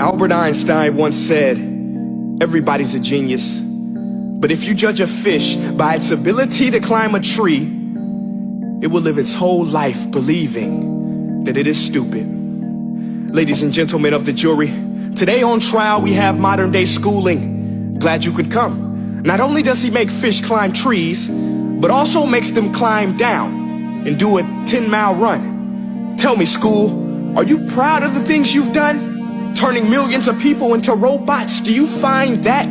Albert Einstein once said, everybody's a genius, but if you judge a fish by its ability to climb a tree, it will live its whole life believing that it is stupid. Ladies and gentlemen of the jury, today on trial we have modern day schooling. Glad you could come. Not only does he make fish climb trees, but also makes them climb down and do a 10-mile run. Tell me, school, are you proud of the things you've done? Turning millions of people into robots, do you find that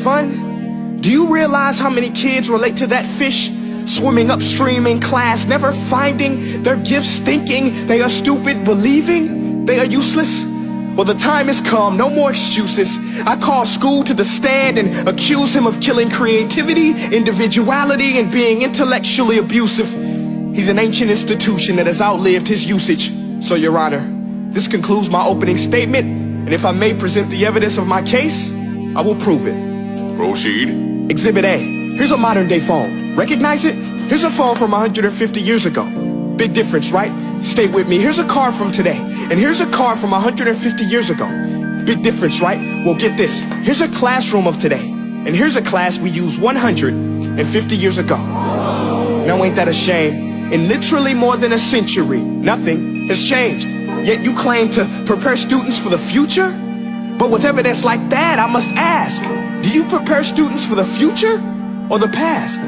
fun? Do you realize how many kids relate to that fish swimming upstream in class, never finding their gifts, thinking they are stupid, believing they are useless? Well, the time has come, no more excuses. I call school to the stand and accuse him of killing creativity, individuality, and being intellectually abusive. He's an ancient institution that has outlived his usage. So, Your Honor, this concludes my opening statement, and if I may present the evidence of my case, I will prove it. Proceed. Exhibit A. Here's a modern day phone. Recognize it? Here's a phone from 150 years ago. Big difference, right? Stay with me. Here's a car from today, and here's a car from 150 years ago. Big difference, right? Well, get this. Here's a classroom of today, and here's a class we used 150 years ago. Now, ain't that a shame? In literally more than a century, nothing has changed. Yet you claim to prepare students for the future? But with evidence like that, I must ask, do you prepare students for the future or the past?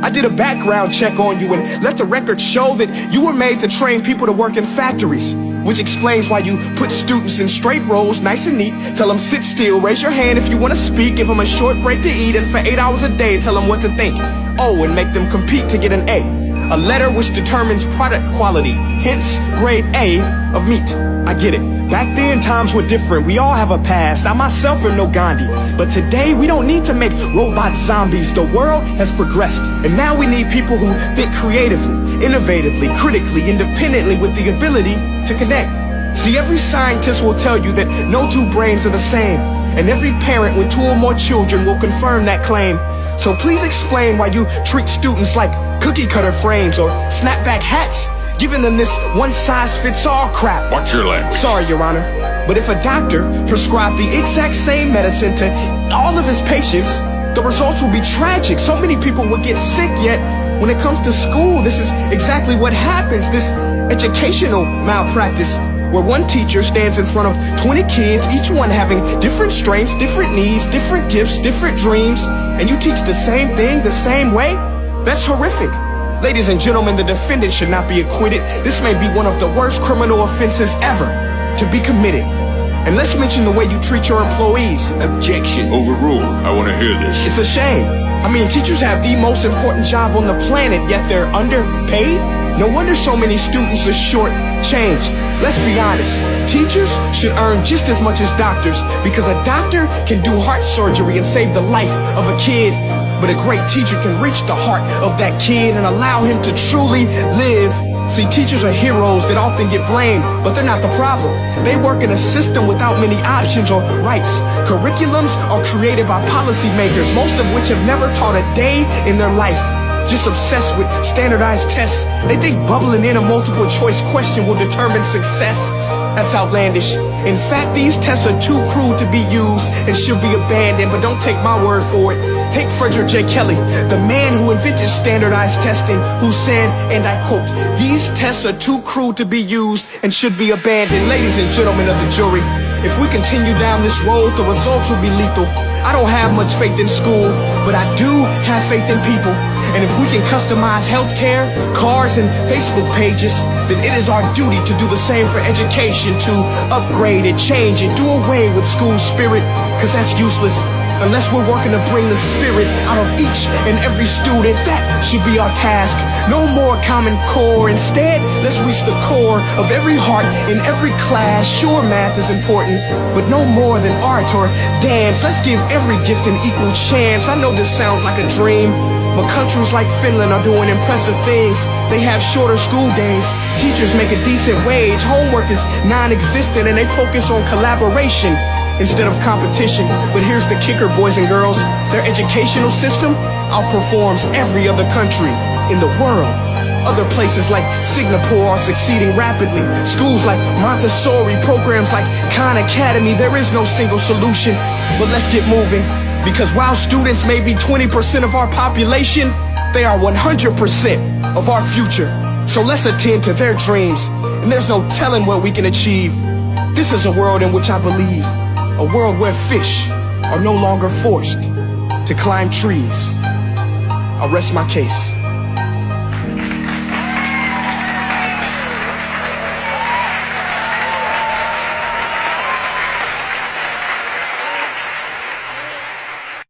I did a background check on you and let the record show that you were made to train people to work in factories, which explains why you put students in straight rows, nice and neat, tell them sit still, raise your hand if you want to speak, give them a short break to eat, and for 8 hours a day tell them what to think. Oh, and make them compete to get an A letter which determines product quality, hence grade A of meat. I get it. Back then, times were different. We all have a past. I myself am no Gandhi. But today, we don't need to make robot zombies. The world has progressed. And now we need people who think creatively, innovatively, critically, independently, with the ability to connect. See, every scientist will tell you that no two brains are the same. And every parent with 2 or more children will confirm that claim. So please explain why you treat students like cookie cutter frames or snapback hats, giving them this one-size-fits-all crap. Watch your language. Sorry, Your Honor, but if a doctor prescribed the exact same medicine to all of his patients, the results will be tragic. So many people will get sick, yet when it comes to school, this is exactly what happens. This educational malpractice, where one teacher stands in front of 20 kids, each one having different strengths, different needs, different gifts, different dreams, and you teach the same thing the same way? That's horrific. Ladies and gentlemen, the defendant should not be acquitted. This may be one of the worst criminal offenses ever to be committed. And let's mention the way you treat your employees. Objection. Overruled. I want to hear this. It's a shame. I mean, teachers have the most important job on the planet, yet they're underpaid? No wonder so many students are short-changed. Let's be honest, teachers should earn just as much as doctors, because a doctor can do heart surgery and save the life of a kid, but a great teacher can reach the heart of that kid and allow him to truly live. See, teachers are heroes that often get blamed, but they're not the problem. They work in a system without many options or rights. Curriculums are created by policymakers, most of which have never taught a day in their life. Just obsessed with standardized tests. They think bubbling in a multiple choice question will determine success. That's outlandish. In fact, these tests are too cruel to be used and should be abandoned, but don't take my word for it. Take Frederick J. Kelly, the man who invented standardized testing, who said, and I quote, "These tests are too cruel to be used and should be abandoned." Ladies and gentlemen of the jury, if we continue down this road, the results will be lethal. I don't have much faith in school, but I do have faith in people. And if we can customize healthcare, cars, and Facebook pages, then it is our duty to do the same for education, to upgrade and change and do away with school spirit, because that's useless. Unless we're working to bring the spirit out of each and every student, that should be our task. No more Common Core. Instead, let's reach the core of every heart in every class. Sure, math is important, but no more than art or dance. Let's give every gift an equal chance. I know this sounds like a dream, but countries like Finland are doing impressive things. They have shorter school days. Teachers make a decent wage. Homework is non-existent, and they focus on collaboration instead of competition. But here's the kicker, boys and girls. Their educational system outperforms every other country in the world. Other places like Singapore are succeeding rapidly. Schools like Montessori, programs like Khan Academy. There is no single solution, but let's get moving. Because while students may be 20% of our population, they are 100% of our future. So let's attend to their dreams, and there's no telling what we can achieve. This is a world in which I believe, a world where fish are no longer forced to climb trees. I'll rest my case.